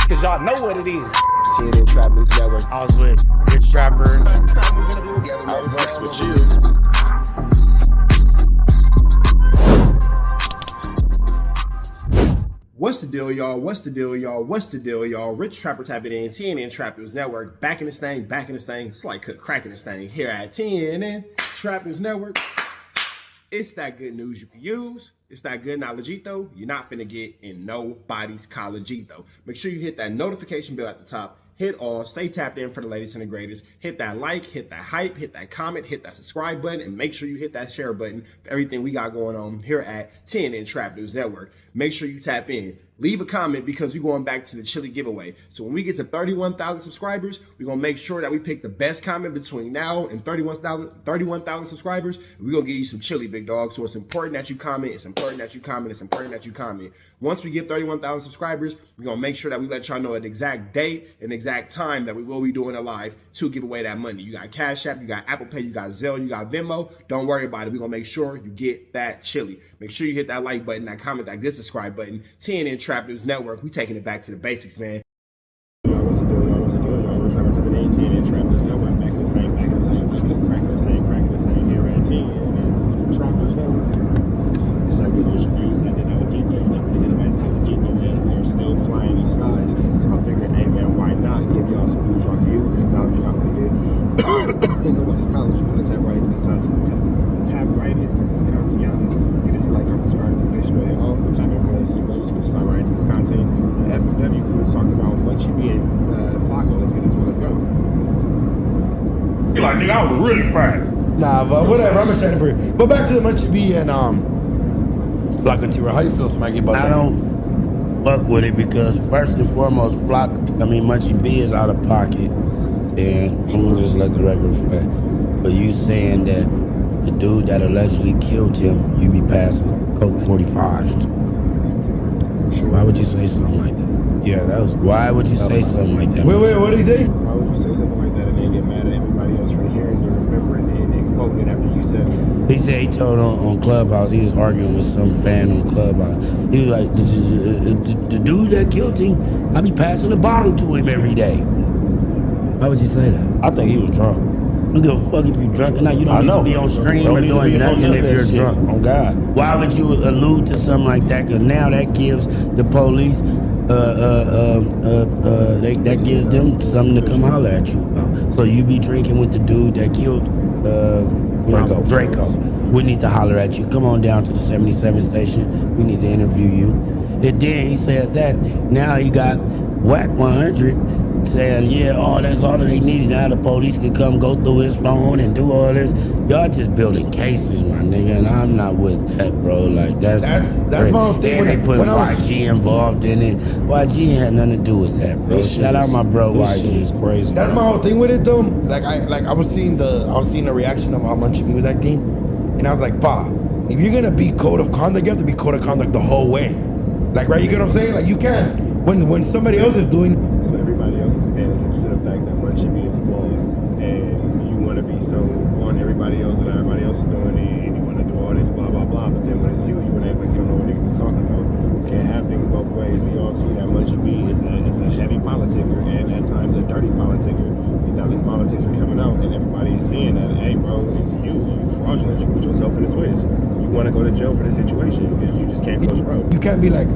cause y'all know what it is. TNN Trap News Network. I was with Rich Trapper. I flex with you. What's the deal, y'all? What's the deal, y'all? What's the deal, y'all? Rich Trapper tapping in, TNN Trap News Network. Back in this thing, back in this thing. It's like cracking this thing here at TNN Trap News Network. It's that good news you can use. It's that good knowledgeito you're not finna get in nobody's collegeito. Make sure you hit that notification bell at the top. Hit all, stay tapped in for the latest and the greatest. Hit that like, hit that hype, hit that comment, hit that subscribe button, and make sure you hit that share button for everything we got going on here at TNN Trap News Network. Make sure you tap in. Leave a comment because we're going back to the chili giveaway. So when we get to 31,000 subscribers, we're going to make sure that we pick the best comment between now and 31,000 subscribers. We're going to give you some chili, big dog. So it's important that you comment. It's important that you comment. It's important that you comment. Once we get 31,000 subscribers, we're going to make sure that we let y'all know an exact date and exact time that we will be doing a live to give away that money. You got Cash App, you got Apple Pay, you got Zelle, you got Venmo. Don't worry about it. We're going to make sure you get that chili. Make sure you hit that like button, that comment, that good subscribe button. TNN Trap News Network. We taking it back to the basics, man. Y'all, what's the deal, y'all? What's the deal, y'all? We're trying to come in TNN Trap News Network. Back in the same, back in the same. We keep cracking the same here at TNN Trap News Network. It's like good news reviews. I did that with Gito. You never did anybody's called Gito yet. We're still flying these skies. So I figured, hey man, why not give y'all some news y'all can use, some knowledge y'all can get. In nobody's college, you're gonna tap right into this time. Tap right into this content. Get us a like, comment, subscribe, notification bell, hit all. Tap everyone to see what we're start right into this content. FMW crew is talking about Munchie B and Flakko. Let's get into it. Let's go. You like, nigga, I was really fine. Nah, but whatever. I'm excited for you. But back to the Munchie B and Flakko T. How you feel, Smaggy, about that? I don't fuck with it because first and foremost, Munchie B is out of pocket, and I'm gonna just let the record reflect. For you saying that the dude that allegedly killed him, you be passing Coke 45s to. Sure. Why would you say something like that? Yeah, that was. Why would you say something like that? Wait, what did he say? Why would you say something like that and then get mad at everybody else for hearing you, remembering it, and then quoting it after you said it? He said he told on Clubhouse, he was arguing with some fan on Clubhouse. He was like, the dude that killed him, I be passing the bottle to him every day. Why would you say that? I think he was drunk. I don't give a fuck if you're drunk or not. You don't need to be on stream or doing nothing if you're drunk. On God. Why would you allude to something like that? Because now that gives the police, that gives them something to come holler at you about. So you be drinking with the dude that killed Draco. We need to holler at you. Come on down to the 77 station. We need to interview you. And then he said that. Now he got Whack 100 saying, yeah, that's all that they needed. Now the police could come go through his phone and do all this. Y'all just building cases, my nigga, and I'm not with that, bro. Like that's my whole thing. And they put YG involved in it. YG had nothing to do with that, bro. Shout out my bro YG. Shit is crazy. That's my whole thing with it, though. I was seeing the reaction of how Munchie B was acting, and I was like, Pa, if you're gonna be code of conduct, you have to be code of conduct the whole way. Like, right? You get what I'm saying? Like, you can't. When somebody else is doing. So everybody else is paying attention to the fact that Munchie B is flawed, and you want to be so on everybody else that everybody else is doing it, and you want to do all this blah blah blah. But then when it's you want to act like you don't know what niggas is talking about. You can't have things both ways. We all see that Munchie B is a heavy politicker and at times a dirty politicker. And now these politics are coming out, and everybody is seeing that. Hey, bro, it's you fraudulent. You put yourself in a twist. You want to go to jail for this situation because you just can't close your road. You can't be like,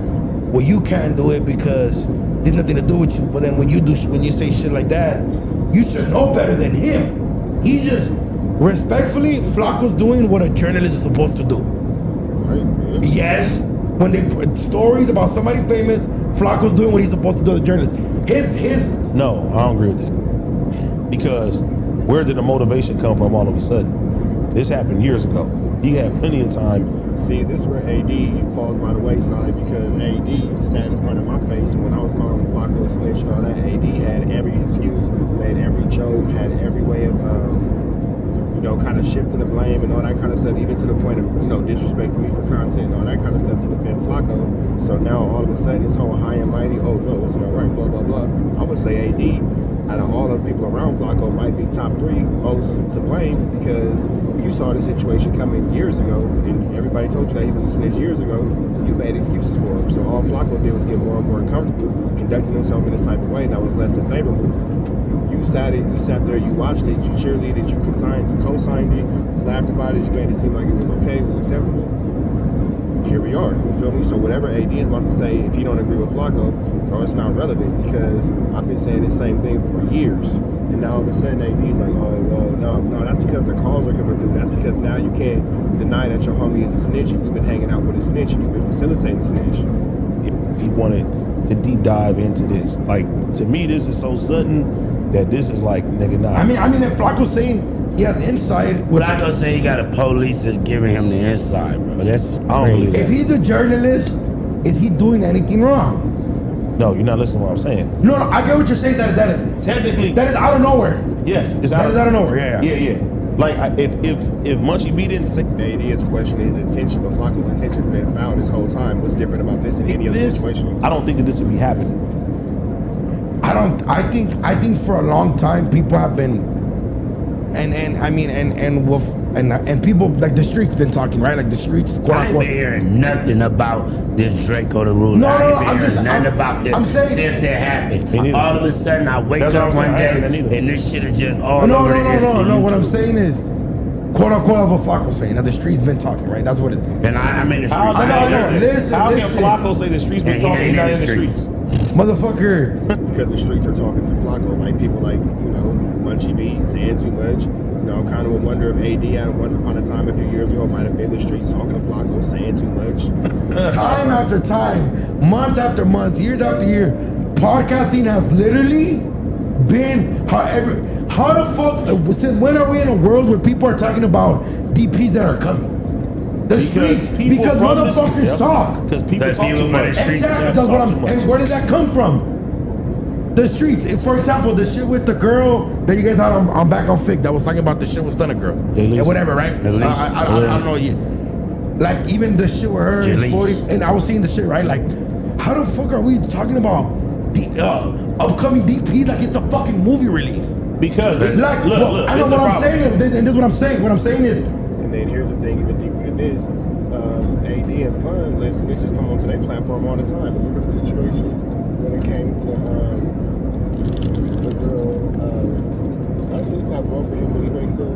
well, you can't do it because there's nothing to do with you. But then when you say shit like that, you should know better than him. He just, respectfully, Flakko's doing what a journalist is supposed to do. Right? Yeah. Yes, when they put stories about somebody famous, Flakko's doing what he's supposed to do as a journalist. No, I don't agree with that. Because where did the motivation come from all of a sudden? This happened years ago. He had plenty of time. See, this is where AD falls by the wayside because AD sat in front of my face, and when I was calling Flakko a snitch and all that, AD had every excuse, made every joke, had every way of, kind of shifting the blame and all that kind of stuff, even to the point of, disrespecting me for content and all that kind of stuff to defend Flakko. So now all of a sudden this whole high and mighty, oh no, it's not right, blah, blah, blah. I would say AD, out of all of the people around Flakko, might be top 3 most to blame, because you saw the situation coming years ago and everybody told you that he was a snitch years ago. You made excuses for him. So all Flakko did was get more and more comfortable conducting himself in this type of way that was less than favorable. You sat there, you watched it, you cheerleaded, you co-signed it, laughed about it, you made it seem like it was okay, it was acceptable. Here we are, you feel me? So whatever AD is about to say, if you don't agree with Flakko, it's not relevant, because I've been saying the same thing for years. And now all of a sudden AD's like, oh, well, no, that's because the calls are coming through. That's because now you can't deny that your homie is a snitch and you've been hanging out with a snitch and you've been facilitating a snitch. If he wanted to deep dive into this, like, to me, this is so sudden that this is like, nigga, nah. I mean, if Flakko's saying he has insight, Flakko say he got a police that's giving him the inside, bro. That's crazy. If he's a journalist, is he doing anything wrong? No, you're not listening to what I'm saying. No, I get what you're saying. That is Technically, that is out of nowhere. yes, it's That is out of nowhere. Yeah. Like, if Munchie B didn't say AD is questioning his intention, but Flakko's intention has been foul this whole time. What's different about this than any other this, situation? I don't think that this would be happening. I think for a long time people have been, and people, like, the streets been talking, right? Like the streets, quote I ain't unquote. been hearing nothing about this Draco the ruler. No, I ain't been I'm hearing just- nothing I'm- about this I'm saying- since it happened. Me neither. All of a sudden, I wake That's what up I'm one saying. I ain't day hearing neither. and this shit is just all No, over the no. What I'm YouTube. saying is, quote unquote, that's what Flakko's saying. Now the streets been talking, right? That's what it. And I'm in the street. No, listen. How can Flakko say the streets been And he talking? He's ain't not in in the the streets. Motherfucker. Because the streets are talking to Flakko, like people like, Munchie B saying too much. Kind of wonder if AD at once upon a time a few years ago might have been the streets talking to Flakko, saying too much. Time after time, months after months, years after year, podcasting has literally been how the fuck, since when are we in a world where people are talking about DPs that are coming? The streets, because motherfuckers talk. Because people That talk people too from the much. streets Exactly, that's what and where did that come from? The streets. For example, the shit with the girl that you guys had on back on Fig that was talking about the shit with Stunner Girl. Jalisa. And whatever, right? Jalisa. I don't know yet. Like, even the shit with her and Jalisa. Sporty, and I was seeing the shit, right? Like, how the fuck are we talking about the upcoming DP like it's a fucking movie release? Because It's like, look, I know this what the I'm problem. saying, and this is what I'm saying. What I'm saying is, And then here's the thing, even deeper than this. AD and Pun, listen, this just come onto their platform all the time. Remember the situation when it came to the girl, I please have one for him when he wakes up. I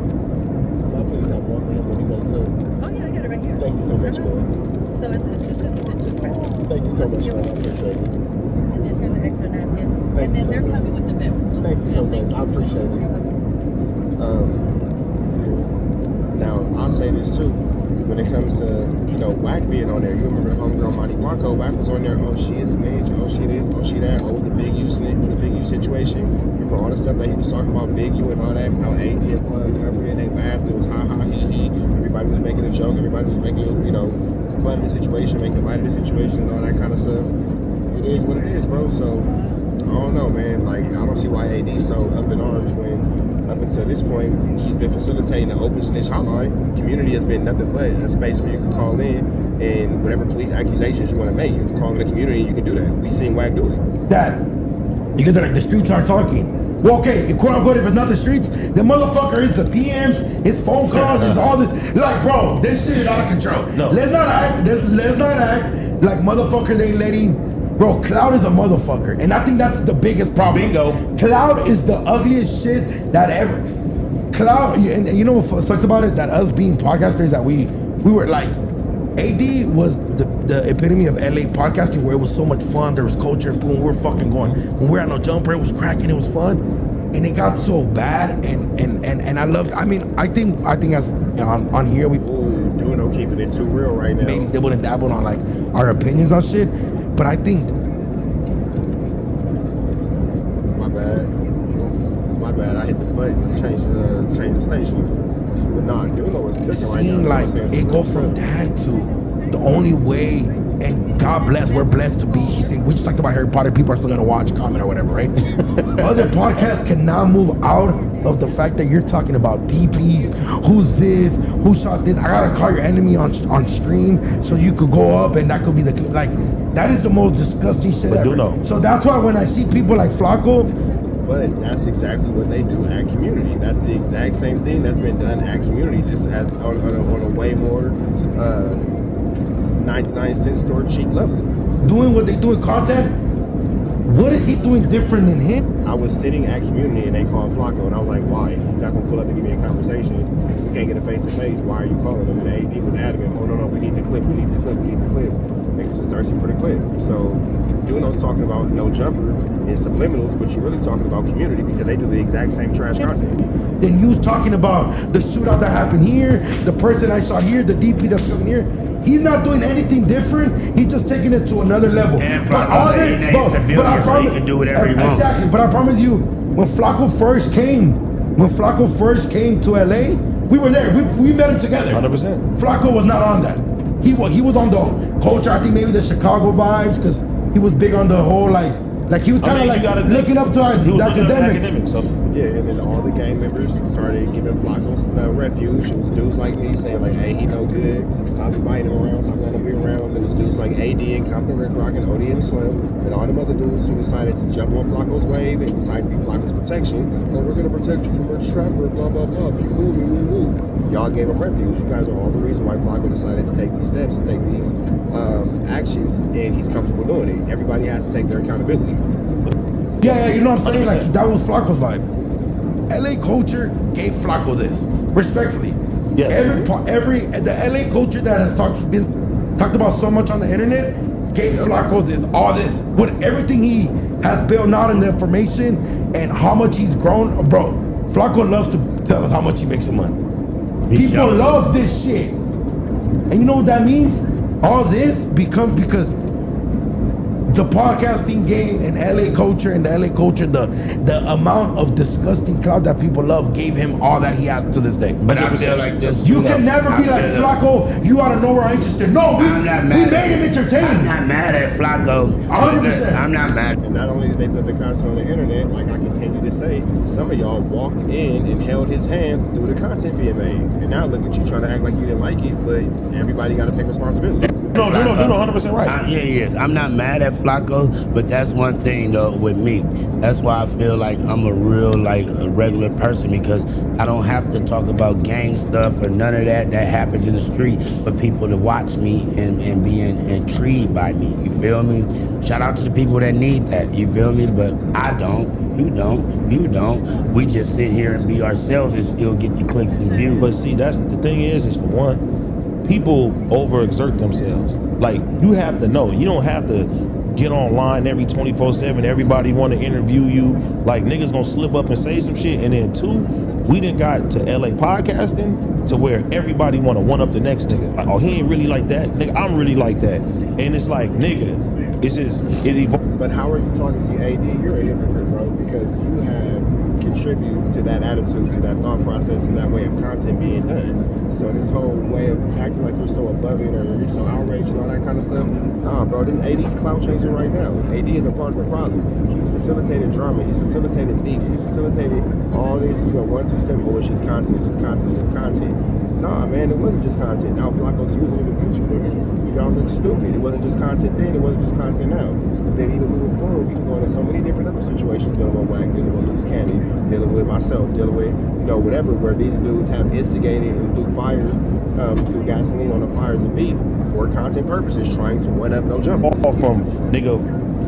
please have one for him when he wakes up. Oh yeah, I got it right here. Thank you so much, man. So it's 2 cookies and 2 pretzels. Thank you so much, man. I appreciate it. And then here's an extra napkin. Thank And you then so they're much. coming with the beverage. Thank you so much. I appreciate You're it. welcome. Now, I'll say this too. When it comes to, Wack being on there, you remember the homegirl Monty Blanco, Wack was on there, oh, she is snitch, oh, she this, oh, she that, oh, it was the Big U snitch, the Big U situation. Remember all the stuff that he was talking about, Big U and all that, how AD and Pun covered it, they laughed, it was ha ha, he he, everybody was making a joke, everybody was making, fun of the situation, making light of the situation and all that kind of stuff. It is what it is, bro, so, I don't know, man, like, I don't see why AD's so up in arms when, up until this point, he's been facilitating the open snitch hotline. Community has been nothing but a space where you can call in and whatever police accusations you want to make, you can call in the community and you can do that. We seen Wack do it. that because they're like, the streets aren't talking. Well, okay, quote unquote, if it's not the streets, the motherfucker is the DMs, his phone calls, is all this. Like, bro, this shit is out of control. No. Let's not act like motherfuckers ain't letting. Bro, Cloud is a motherfucker, and I think that's the biggest problem. Bingo. Cloud is the ugliest shit that ever. Cloud, and you know what sucks about it? That us being podcasters, that we were like, AD was the epitome of LA podcasting, where it was so much fun. There was culture, boom, we're fucking going. When we were at No Jumper, it was cracking, it was fun, and it got so bad. And I loved. I mean, I think as on here we Ooh, Doknow keeping it too real right now. maybe dibble and dabble on like our opinions on shit, but I think. My bad. I hit the button to change the station. But nah, Doknow was cooking right now. Seeing like it go from that to the only way And God bless, we're blessed to be. He's saying, we just talked about Harry Potter. People are still gonna watch, comment, or whatever, right? Other podcasts can now move out of the fact that you're talking about DPs, who's this, who shot this. I gotta call your enemy on stream so you could go up and that could be the clip. Like, that is the most disgusting shit But ever. Doknow. So that's why when I see people like Flakko, But that's exactly what they do at Community. That's the exact same thing that's been done at Community, just as on a way more 99-cent store cheap level. doing what they do in content, what is he doing different than him? I was sitting at Community and they called Flakko, and I was like, why? You're not gonna pull up and give me a conversation. We can't get a face to face. Why are you calling them? And the AD was adamant, oh no, we need the clip, we need the clip, we need the clip. Niggas was thirsty for the clip. So Doknow's talking about no jumper and subliminals, but you're really talking about Community because they do the exact same trash content. Then you was talking about the shootout that happened here, the person I saw here, the DP that's coming here. He's not doing anything different. He's just taking it to another level. And But Flakko all ain't that, a bro, civilian, but I so he promise, can do whatever he wants. exactly. But I promise you, when Flakko first came to LA, we were there. We met him together. 100%. Flakko was not on that. He was on the culture. I think maybe the Chicago vibes because he was big on the whole like he was kind of like looking up to He was looking up to academics. academics. So Yeah, and then all the gang members started giving Flakko refuge. It was dudes like me saying like, hey, he no good. Stop inviting him around. Stop letting him be around. There was dudes like AD and Compton Red Rock and Odie and Slim and all them other dudes who decided to jump on Flakko's wave and decided to be Flakko's protection. Oh, we're gonna protect you from Rich Trapper, blah blah blah. You woo, me woo woo. Y'all gave him refuge. You guys are all the reason why Flakko decided to take these steps and take these actions, and he's comfortable doing it. Everybody has to take their accountability. Yeah, you know what I'm saying? 100%. Like that was Flacco's vibe. LA culture gave Flakko this, respectfully. Yes. The LA culture that has been talked about so much on the internet gave Flakko this, all this, with everything he has built out in the information and how much he's grown, bro. Flakko loves to tell us how much he makes of money. People love this shit, and you know what that means? All this becomes because the podcasting game and LA culture and the LA culture, the amount of disgusting clout that people love gave him all that he has to this day. But I feel like this. You can never be like Flakko, you ought to know we're interested. No, we made him entertained. I'm not mad at Flakko. 100%. I'm not mad. And not only did they put the content on the internet, like I continue to say, some of y'all walked in and held his hand through the content being made. And now look at you trying to act like you didn't like it, but everybody got to take responsibility. No, 100% right. Yeah, he is. I'm not mad at Flakko, but that's one thing though with me. That's why I feel like I'm a real a regular person because I don't have to talk about gang stuff or none of that happens in the street for people to watch me and be intrigued by me. You feel me? Shout out to the people that need that. You feel me? But I don't. You don't. You don't. We just sit here and be ourselves and still get the clicks and views. But see, that's the thing is for one, people overexert themselves. Like, you have to know, you don't have to get online every 24/7. Everybody want to interview you. Like, niggas gonna slip up and say some shit. And then two, we done got to LA podcasting to where everybody want to one up the next nigga. Like, oh, he ain't really like that. Nigga, I'm really like that. And it's like, nigga, it's just, it evolves. But how are you talking to AD? You're a hypocrite, bro, because you have contributed to that attitude, to that thought process, and that way of content being done. So this whole way of acting like you're so above it or you're so outraged and all that kind of stuff, nah, bro, this AD's clout chasing right now. AD is a part of the problem. He's facilitated drama. He's facilitated beefs. He's facilitated all this, 1, 2, 7, oh, it's just content, it's just content, it's just content. Nah, man, it wasn't just content. Now Flakko's using it against you niggas. Y'all look stupid. It wasn't just content then, it wasn't just content now. But then even moving forward, we can go into so many different other situations, dealing with Wack, dealing with Loose Cannon, dealing with myself, dealing with, whatever, where these dudes have instigated and threw fire, threw gasoline on the fires of beef for content purposes, trying to one up no jump. All from nigga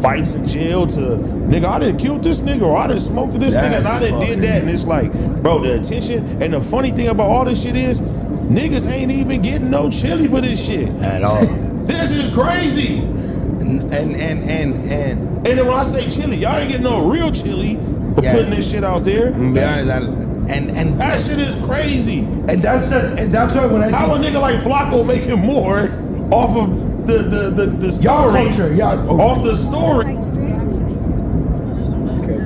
fights in jail to nigga, I didn't kill this nigga or I didn't smoke this nigga and I didn't did that. And it's like, bro, the attention. And the funny thing about all this shit is niggas ain't even getting no chili for this shit At all. This is crazy. And then when I say chili, y'all ain't getting no real chili for putting this shit out there. to be honest, and That shit is crazy. and that's why when I How a see nigga like Flakko making more off of the y'all stories, culture, y'all off the story. Because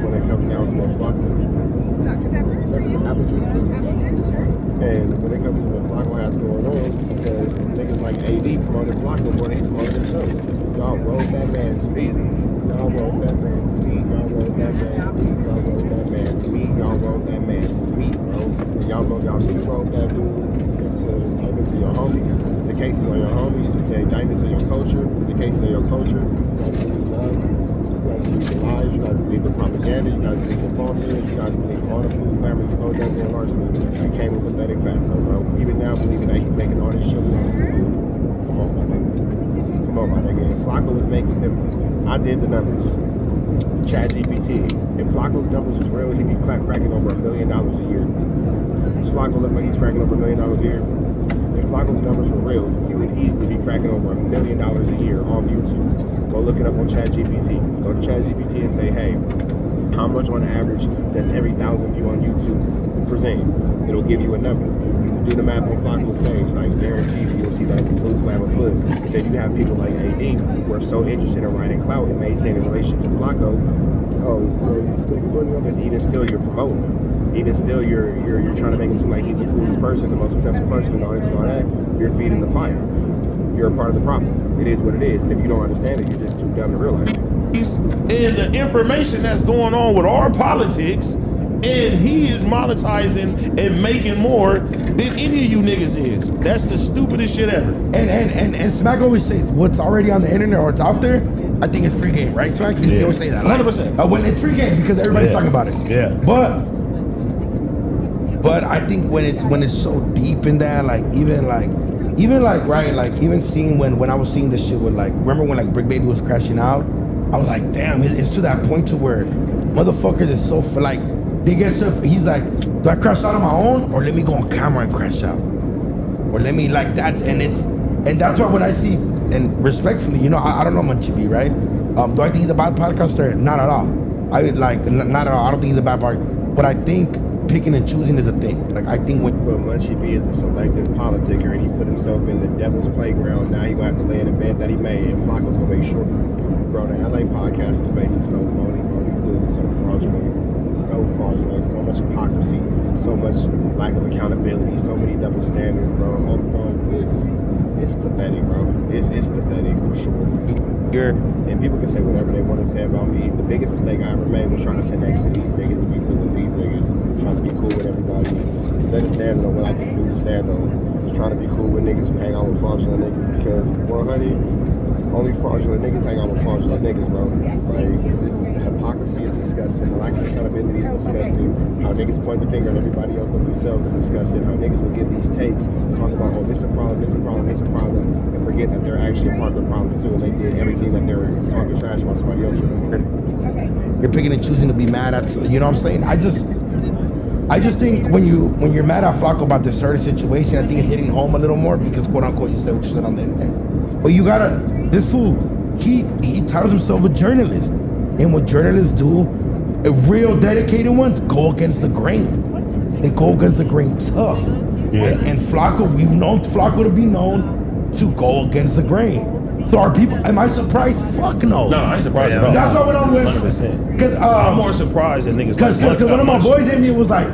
when it comes down to a Flakko, apple juice, please. And when it comes to what Flakko has going on, because niggas like AD promoted Flakko more than he promoted himself. Y'all rode that man's feet. Y'all rode that man's feet. Y'all rode that man's feet. Y'all rode that man's feet. Y'all rode that man's feet, bro. And y'all know y'all really rode that dude into indictments of your homies, into cases on your homies, into indictments of your culture, into cases of your culture. You guys believe love. You guys believe the lies. You guys believe the propaganda. You guys believe the falsehoods. You guys believe all the food families, co-ducting, and larceny. He came with pathetic fatso, bro. Even now, believing that he's making all this shit. Come on, my nigga. Come on, my nigga. If Flakko was making them, I did the numbers. ChatGPT. If Flakko's numbers was real, he'd be cracking over $1 million a year. Does Flakko look like he's cracking over $1 million a year? If Flakko's numbers were real, he would easily be cracking over $1 million a year on YouTube. Go look it up on ChatGPT. Go to ChatGPT and say, hey, how much on average does every 1,000 view on YouTube present? It'll give you a number. Do the math on Flakko's page, and I guarantee you'll see that it's a full flam of clip. But then you have people like AD who are so interested in riding clout and maintaining relationships with Flakko. Oh, he's making money on this. Even still, you're promoting him. Even still, you're trying to make him seem like he's the coolest person, the most successful person, and all this and all that. You're feeding the fire. You're a part of the problem. It is what it is, and if you don't understand it, you're just too dumb to realize it. And the information that's going on with our politics, and he is monetizing and making more than any of you niggas is. That's the stupidest shit ever. And Smack always says what's already on the internet or it's out there, I think it's free game, right, Smack? You always say that. Like, 100%. When it's free game because everybody's talking about it. Yeah. But I think when it's so deep in that, like even right, like even seeing when I was seeing this shit with like, remember when like Brick Baby was crashing out? I was like, damn, it's to that point to where motherfuckers is so like they get stuff. He's like, do I crash out on my own or let me go on camera and crash out, or let me like that's that's why when I see and respectfully, you know, I don't know Munchie B, right? Do I think he's a bad podcaster? Not at all. I would like not at all. I don't think he's a bad part, but I think picking and choosing is a thing. Like I think when But Munchie B is a selective politicker, and he put himself in the devil's playground. Now he gonna have to lay in the bed that he made, and Flakko's gonna make sure. Bro, the LA podcasting space is so phony, bro. These dudes are so fraudulent. So fraudulent. So much hypocrisy. So much lack of accountability. So many double standards, bro. Oh, bro, it's pathetic, bro. It's pathetic for sure. And people can say whatever they want to say about me. The biggest mistake I ever made was trying to sit next to these niggas and be cool with these niggas. Trying to be cool with everybody. Instead of standing on what I just do to stand on. Just trying to be cool with niggas who hang out with fraudulent niggas because, well, honey, only fraudulent niggas hang out with fraudulent niggas, bro. Like, the hypocrisy is disgusting. The lack of accountability is disgusting. How niggas point the finger at everybody else but themselves is disgusting. How niggas will get these takes and talk about, oh, this is a problem, this is a problem, this is a problem, and forget that they're actually a part of the problem too, and they did everything that they're talking trash about somebody else for them. you're picking and choosing to be mad at, you know what I'm saying? I just think when you're mad at Flakko about this certain situation, I think it's hitting home a little more because quote unquote you said what you said on the internet. But you gotta, this fool, he titles himself a journalist. And what journalists do, real dedicated ones, go against the grain. They go against the grain tough. Yeah. And Flakko, we've known Flakko to be known to go against the grain. So are people, am I surprised? Fuck no. No, I ain't surprised at all. That's what I'm with. 100%. Because I'm more surprised than niggas. Because one of my boys hit me and was like,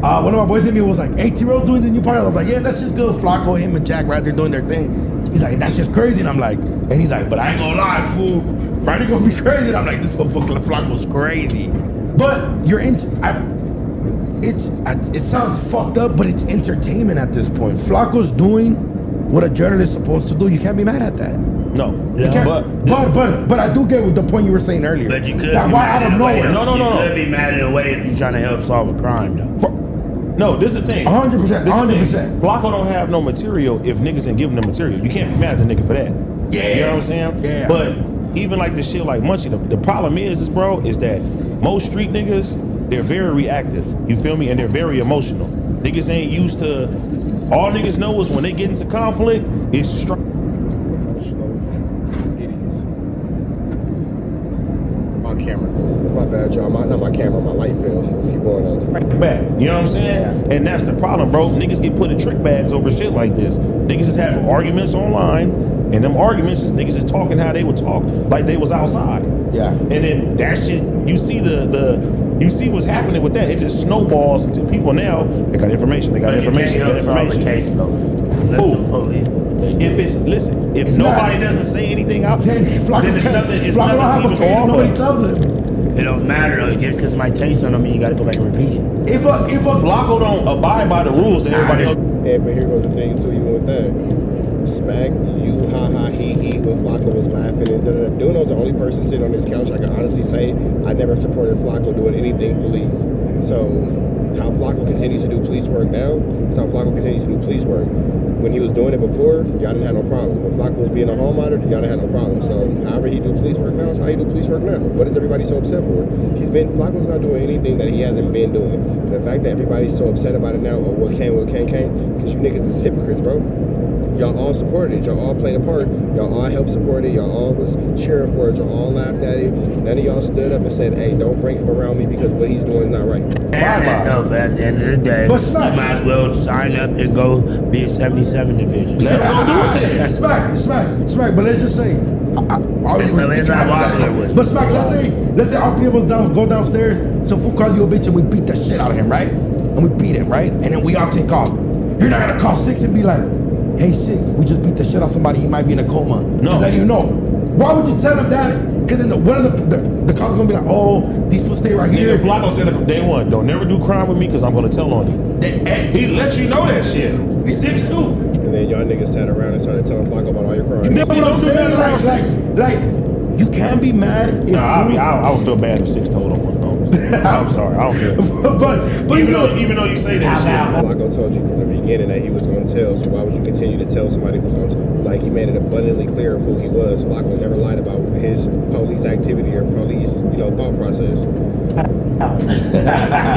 18-year-olds doing the new podcast. I was like, yeah, that's just good. Flakko, him and Jack right there doing their thing. He's like, that's just crazy. And I'm like, but I ain't gonna lie, fool. Friday gonna be crazy. And I'm like, this fucking Flakko's crazy. But you're into, it sounds fucked up, but it's entertainment at this point. Flakko's doing what a journalist is supposed to do. You can't be mad at that. No. Yeah. But I do get the point you were saying earlier. But you could that be why mad out of in a way, nowhere. though. You could be mad in a way if you're trying to help solve a crime, though. No, this is the thing. 100%. 100%. Flakko don't have no material if niggas ain't giving him material. You can't be mad at the nigga for that. Yeah. You know what I'm saying? Yeah. But even like the shit like Munchie, the problem is bro, is that most street niggas, they're very reactive. You feel me? And they're very emotional. Niggas ain't used to, all niggas know is when they get into conflict, it's strong. My camera. My bad, y'all. Not my camera, my light bill. Let's keep going on. Trick bag. You know what I'm saying? Yeah. And that's the problem, bro. Niggas get put in trick bags over shit like this. Niggas just have arguments online, and them arguments is niggas just talking how they would talk like they was outside. Yeah. And then that shit, you see the You see what's happening with that? It just snowballs into people now. They got information. They got information. They got information. If it's listen, if nobody doesn't say anything out, then it's nothing. It's nothing to even go off Nobody of. tells him. It don't matter though. Just because my taste on them, you got to go back and repeat it. If a Flakko don't abide by the rules, then everybody else. Yeah, but here goes the thing, so even with that. Smack, you, ha ha, he, when Flakko was laughing and da da da. Doknow's the only person sitting on this couch. I can honestly say I never supported Flakko doing anything police. So, how Flakko continues to do police work now is how Flakko continues to do police work. When he was doing it before, y'all didn't have no problem. When Flakko was being a hall monitor, y'all didn't have no problem. So, however he do police work now is how he do police work now. What is everybody so upset for? Flakko's not doing anything that he hasn't been doing. The fact that everybody's so upset about it now, or what can, because you niggas is hypocrites, bro. Y'all all supported it. Y'all all played a part. Y'all all helped support it. Y'all all was cheering for it. Y'all all laughed at it. None of y'all stood up and said, hey, don't bring him around me because what he's doing is not right. No, but at the end of the day, But you might as well sign up and go be a 77 division. Let them go do it. Smack. But let's just say, but Smack, let's say all three of us go downstairs. So fool calls you a bitch and we beat the shit out of him, right? And we beat him, right? And then we all take off. You're not gonna call Six and be like, hey Six, we just beat the shit out of somebody. He might be in a coma. No. Just let you know. Why would you tell him that? Because then one of the cops gonna be like, oh, these fools stay right here. Flakko said it from day one. Don't never do crime with me because I'm gonna tell on you. He let you know that shit. We 6'2". And then y'all niggas sat around and started telling Flakko about all your crimes. You know what I'm saying? Like, you can't be mad. If I would feel bad if Six told on one. I'm sorry, I don't care. but even though you say that shit. Flakko told you from the beginning that he was going to tell, so why would you continue to tell somebody who's going to tell? Like, he made it abundantly clear of who he was. Flakko never lied about his police activity or police, thought process.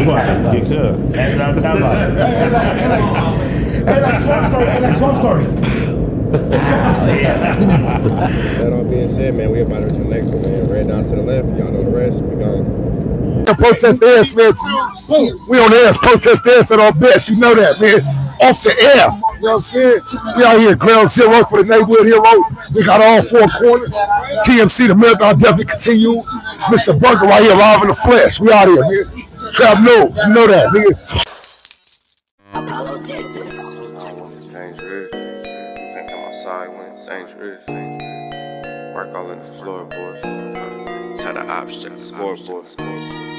You gonna get cut. That's what I'm talking about. And like swamp stories. That all being said, man, we about to the next one, man. Red dots to the left, y'all know the rest. We gone. Protest air, Smith. We on air, protest air at our best. You know that, man. Off the air. You know what I'm saying? We out here, ground zero for the neighborhood hero. We got all four corners. TMC, the marathon definitely continue. Mr. Bunker right here, live in the flesh. We out here, man. Trap knows. You know that, nigga. Can't come outside when it's dangerous. Work all in the floorboards. Tell the ops check the scoreboard.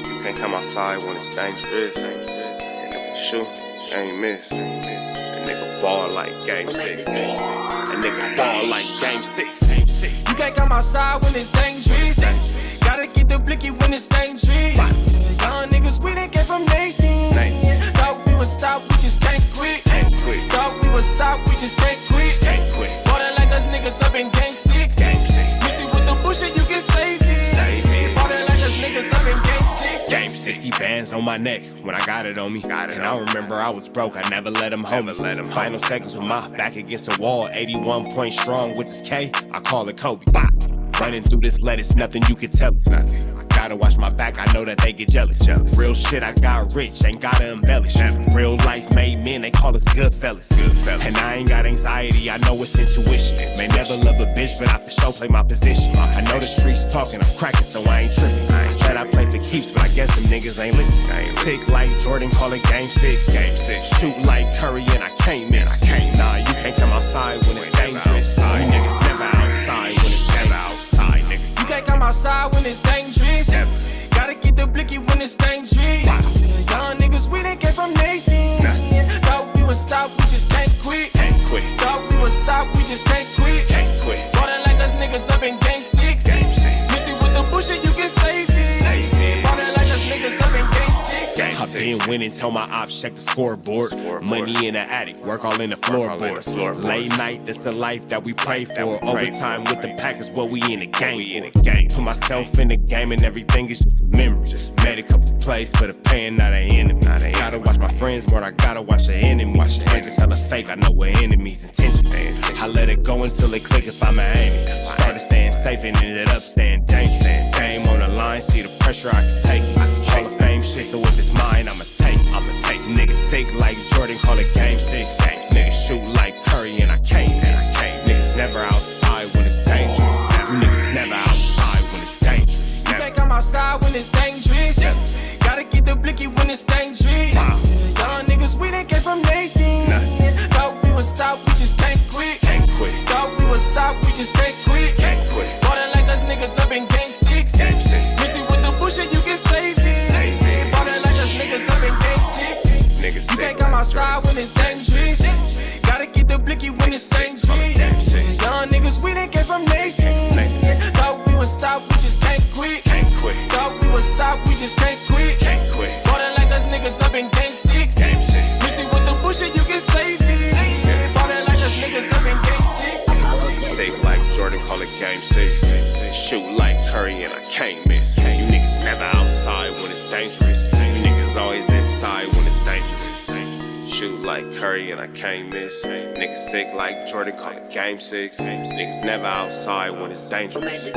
You can't come outside when it's dangerous. And if you shoot, you ain't miss. A nigga ball like game 6. A nigga ball like game 6. You can't come outside when it's dangerous. Gotta get the blicky when it's dangerous. Young niggas, we done came from Nathan. Thought we would stop, we just can't quit. Thought we would stop, we just can't quit. Ballin' like us niggas up in game 6. Miss it with the bullshit, you can save it. Ballin' like us niggas up in game 6. Game 60 bands on my neck when I got it on me. And I remember I was broke, I never let him hold me. Final seconds with my back against the wall. 81 point strong with this K, I call it Kobe. Running through this lettuce, nothing you can tell us. Gotta watch my back, I know that they get jealous. Real shit, I got rich, ain't gotta embellish. Real life made men, they call us good fellas. And I ain't got anxiety, I know it's intuition. May never love a bitch, but I for sure play my position. I know the streets talking, I'm cracking, so I ain't tripping. I said I play for keeps, but I guess them niggas ain't listening. Sick like Jordan, call it game 6. Shoot like Curry, and I can't miss. Nah, you can't come outside when it's dangerous. You niggas never outside when it's never outside, nigga. You can't come outside when it's dangerous. Gotta get the blicky when it's dangerous. Young niggas, we done came from Nathan. Thought we would stop, we just can't quit. Thought we would stop, we just can't quit. Ballin' like us niggas up in game 6. Miss it with the bullshit, you can save it. Ballin' like us niggas up in game 6. I've been winning, tell my ops check the scoreboard. Money in the attic, work all in the floorboards. Late night, that's the life that we pray for. Overtime with the pack is what we in the game for. Put myself in the game and everything is just a memory. Made a couple plays for the pain, not an enemy. Gotta watch my friends more, I gotta watch the enemies. Niggas hella fake, I know what enemies' intentions. I let it go until it click if I'm aiming. Started staying safe and ended up staying dangerous. Game on the line, see the pressure I can take. Hall of Fame shit, so if it's mine, I'ma take. Niggas sick like Jordan, call it game 6. Niggas shoot like Curry and I can't miss. Niggas never outside when it's dangerous. You niggas never outside when it's dangerous. You can't come outside when it's dangerous. Gotta get the blicky when it's dangerous. Young niggas, we done came from Nathan. Thought we would stop, we just can't quit. Thought we would stop, we just can't quit. Ballin' like us niggas up in game 6. Missy with the bullshit, you can save it. Ballin' like us niggas up in game 6. You can't come outside when it's dangerous. Gotta get the blicky when it's dangerous. Young niggas, we done came from Nathan. Thought we would stop, we just can't quit. Thought we would stop, we just can't quit. Ballin' like us niggas up in game 6. Missy with the bullshit, you can save it. Ballin' like us niggas up in game 6. Safe like Jordan, call it game 6. Shoot like Curry and I can't miss. You niggas never outside when it's dangerous. You niggas always inside when it's dangerous. Shoot like Curry and I can't miss. Niggas sick like Jordan, call it game 6. Niggas never outside when it's dangerous.